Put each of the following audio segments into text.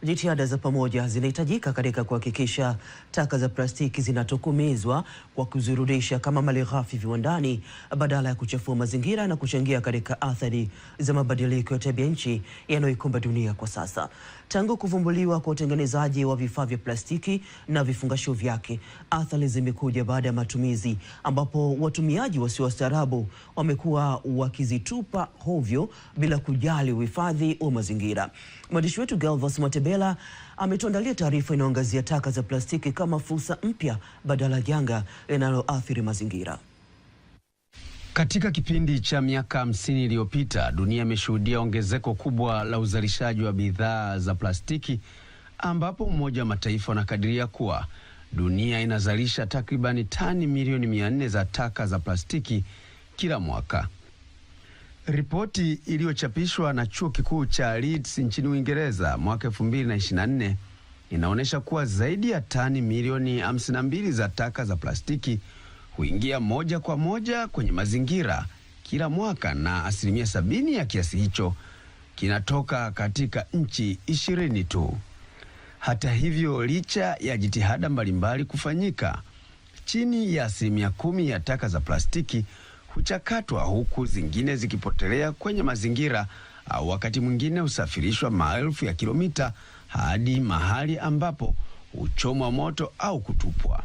Jitihada za pamoja zinahitajika katika kuhakikisha taka za plastiki zinatokomezwa kwa kuzirudisha kama malighafi viwandani badala ya kuchafua mazingira na kuchangia katika athari za mabadiliko ya tabia nchi yanayoikumba dunia kwa sasa. Tangu kuvumbuliwa kwa utengenezaji wa vifaa vya plastiki na vifungashio vyake, athari zimekuja baada ya matumizi, ambapo watumiaji wasio wastaarabu wamekuwa wakizitupa hovyo bila kujali uhifadhi wa mazingira. Mwandishi wetu Galvas Matebela ametuandalia taarifa inayoangazia taka za plastiki kama fursa mpya badala ya janga linaloathiri mazingira. Katika kipindi cha miaka 50 iliyopita, dunia imeshuhudia ongezeko kubwa la uzalishaji wa bidhaa za plastiki, ambapo Umoja wa Mataifa unakadiria kuwa dunia inazalisha takribani tani milioni 400 za taka za plastiki kila mwaka. Ripoti iliyochapishwa na Chuo Kikuu cha Leeds nchini Uingereza mwaka 2024 inaonyesha kuwa zaidi ya tani milioni 52 za taka za plastiki huingia moja kwa moja kwenye mazingira kila mwaka, na 70% ya kiasi hicho kinatoka katika nchi 20 tu. Hata hivyo, licha ya jitihada mbalimbali kufanyika, chini ya 10% ya taka za plastiki huchakatwa, huku zingine zikipotelea kwenye mazingira au wakati mwingine usafirishwa maelfu ya kilomita hadi mahali ambapo huchomwa moto au kutupwa.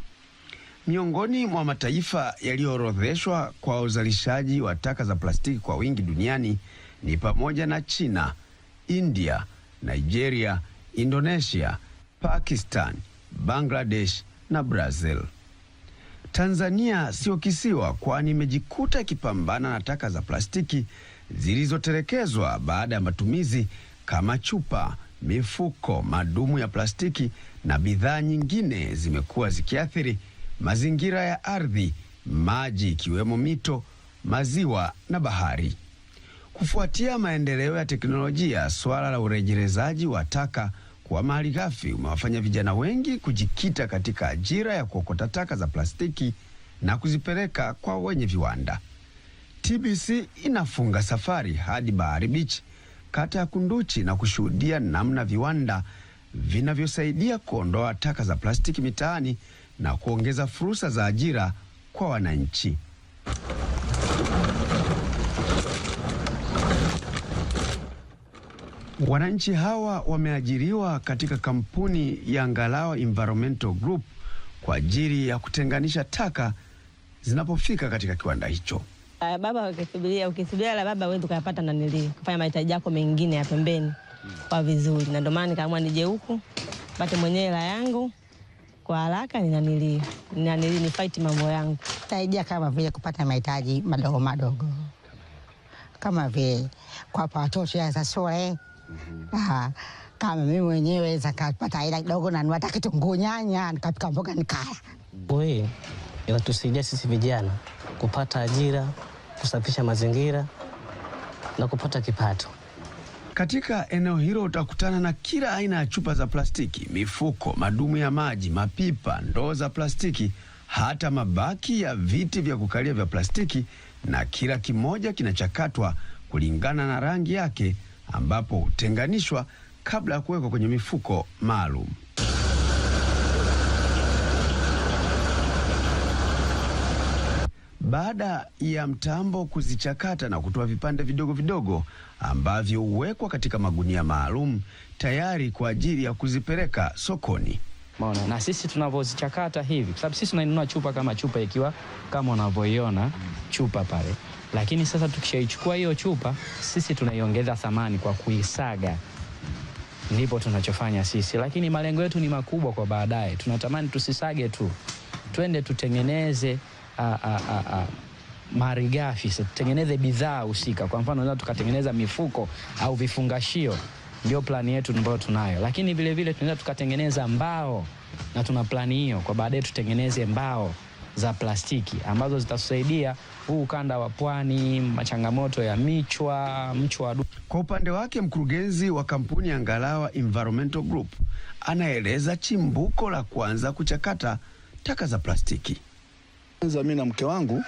Miongoni mwa mataifa yaliyoorodheshwa kwa uzalishaji wa taka za plastiki kwa wingi duniani ni pamoja na China, India, Nigeria, Indonesia, Pakistan, Bangladesh na Brazil. Tanzania sio kisiwa, kwani imejikuta ikipambana na taka za plastiki zilizotelekezwa baada ya matumizi kama chupa, mifuko, madumu ya plastiki na bidhaa nyingine zimekuwa zikiathiri mazingira ya ardhi, maji ikiwemo mito, maziwa na bahari. Kufuatia maendeleo ya teknolojia, swala la urejelezaji wa taka kwa malighafi umewafanya vijana wengi kujikita katika ajira ya kuokota taka za plastiki na kuzipeleka kwa wenye viwanda. TBC inafunga safari hadi Bahari Beach, kata ya Kunduchi, na kushuhudia namna viwanda vinavyosaidia kuondoa taka za plastiki mitaani na kuongeza fursa za ajira kwa wananchi. Wananchi hawa wameajiriwa katika kampuni ya Ngalawa Environmental Group kwa ajili ya kutenganisha taka zinapofika katika kiwanda hicho. Baba ukisubiria la baba wewe ukayapata na kufanya mahitaji yako mengine ya pembeni kwa vizuri, na ndio maana nikaamua nije huku pate mwenyewe hela yangu kwa haraka, ni fight mambo yangu. Saidia kama vile kupata mahitaji madogo madogo, kama vile kwa watoto ya shule. Kama mimi mwenyewe zakapata hela kidogo na nunua kitunguu, nyanya, nikapika mboga nikala. Wewe inatusaidia sisi vijana kupata ajira, kusafisha mazingira na kupata kipato. Katika eneo hilo utakutana na kila aina ya chupa za plastiki, mifuko, madumu ya maji, mapipa, ndoo za plastiki, hata mabaki ya viti vya kukalia vya plastiki, na kila kimoja kinachakatwa kulingana na rangi yake, ambapo hutenganishwa kabla ya kuwekwa kwenye mifuko maalum. Baada ya mtambo kuzichakata na kutoa vipande vidogo vidogo ambavyo huwekwa katika magunia maalum tayari kwa ajili ya kuzipeleka sokoni. Maana na sisi tunavyozichakata hivi, kwa sababu sisi tunainunua chupa kama chupa ikiwa kama unavyoiona chupa pale. Lakini sasa tukishaichukua hiyo chupa, sisi tunaiongeza thamani kwa kuisaga. Ndipo tunachofanya sisi, lakini malengo yetu ni makubwa kwa baadaye. Tunatamani tusisage tu, twende tutengeneze malighafi, tutengeneze bidhaa husika. Kwa mfano leo tukatengeneza mifuko au vifungashio, ndio plani yetu ambayo tunayo. Lakini vile vile tunaweza tukatengeneza mbao, na tuna plani hiyo kwa baadaye tutengeneze mbao za plastiki ambazo zitasaidia huu ukanda wa pwani, machangamoto ya mchwa. Kwa upande wake, mkurugenzi wa kampuni ya Ngalawa Environmental Group anaeleza chimbuko la kwanza kuchakata taka za plastiki. Kwanza mimi na mke wangu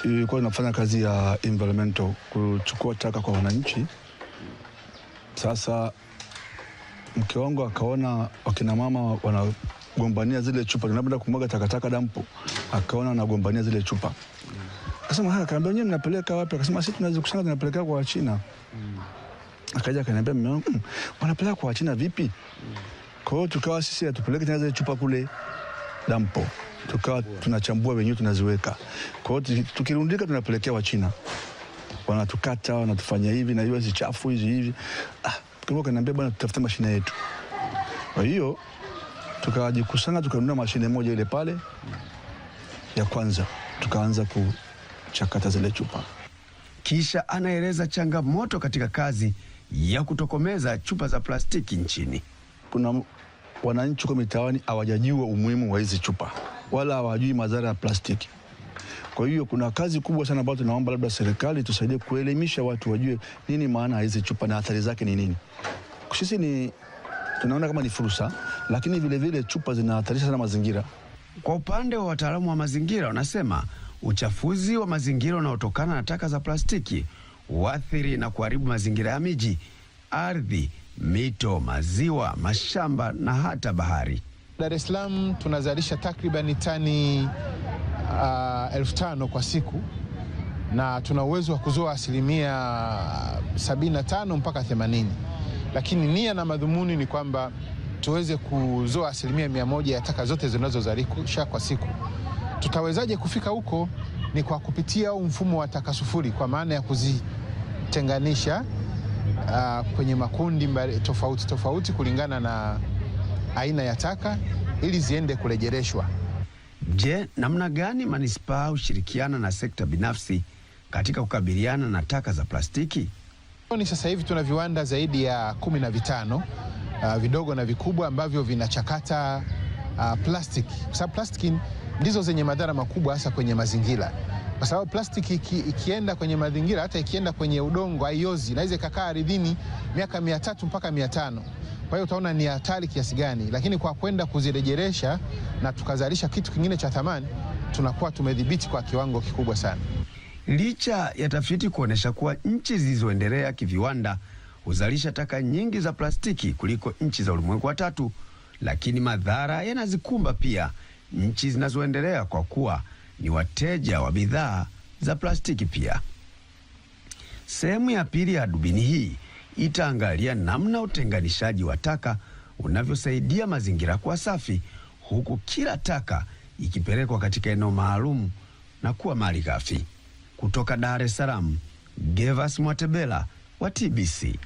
tulikuwa tunafanya kazi ya environmental, kuchukua taka kwa wananchi. Sasa mke wangu akaona wakina mama wanagombania zile chupa, tunapenda kumwaga takataka dampo, akaona wanagombania zile chupa. Akasema akaambia, "Nyinyi mnapeleka wapi?" Akasema, "Sisi tunazikusanya tunapeleka kwa Wachina." Akaja akaniambia, "Mume wangu, wanapeleka kwa Wachina vipi?" Kwa hiyo tukawa sisi hatupeleke tena zile chupa kule dampo, tukawa tunachambua wenyewe tunaziweka. Kwa hiyo tukirundika tunapelekea Wachina, wanatukata, wanatufanya hivi na hiyo, hizi chafu hizi hivi. Kwa hiyo kaniambia, "Bwana, tutafute mashine yetu." Kwa hiyo tukajikusanya tukanunua mashine moja ile pale ya kwanza, tukaanza kuchakata zile chupa. Kisha anaeleza changamoto katika kazi ya kutokomeza chupa za plastiki nchini. Kuna wananchi kwa mitaani hawajajua umuhimu wa hizi chupa, wala hawajui madhara ya plastiki. Kwa hiyo kuna kazi kubwa sana ambayo tunaomba labda serikali tusaidie kuelimisha watu wajue nini maana hizi chupa na athari zake ni nini. Sisi tunaona kama ni fursa, lakini vile vile chupa zinahatarisha sana mazingira. Kwa upande wa wataalamu wa mazingira wanasema uchafuzi wa mazingira unaotokana na taka za plastiki huathiri na kuharibu mazingira ya miji, ardhi, mito, maziwa, mashamba na hata bahari. Dar es Salaam tunazalisha takriban tani 5,000 kwa siku, na tuna uwezo wa kuzoa asilimia 75 mpaka 80. Lakini nia na madhumuni ni kwamba tuweze kuzoa asilimia 100 ya taka zote zinazozalisha kwa siku. Tutawezaje kufika huko? Ni kwa kupitia mfumo wa taka sufuri, kwa maana ya kuzitenganisha kwenye makundi tofauti tofauti kulingana na aina ya taka ili ziende kurejereshwa. Je, namna gani manispaa hushirikiana na sekta binafsi katika kukabiliana na taka za plastiki? Sasa hivi tuna viwanda zaidi ya 15 vidogo na vikubwa ambavyo vinachakata plastiki, kwa sababu plastiki ndizo zenye madhara makubwa hasa kwenye mazingira. Kwa sababu plastiki ikienda kwenye mazingira, hata ikienda kwenye udongo haiozi, inaweza ikakaa ardhini miaka 300 mpaka 500. Kwa hiyo utaona ni hatari kiasi gani, lakini kwa kwenda kuzirejeresha na tukazalisha kitu kingine cha thamani, tunakuwa tumedhibiti kwa kiwango kikubwa sana. Licha ya tafiti kuonesha kuwa nchi zilizoendelea kiviwanda huzalisha taka nyingi za plastiki kuliko nchi za ulimwengu wa tatu, lakini madhara yanazikumba pia nchi zinazoendelea kwa kuwa ni wateja wa bidhaa za plastiki pia. Sehemu ya pili ya hadubini hii itaangalia namna utenganishaji wa taka unavyosaidia mazingira kuwa safi, huku kila taka ikipelekwa katika eneo maalum na kuwa malighafi. Kutoka Dar es Salaam, Gervas Mwatebela wa TBC.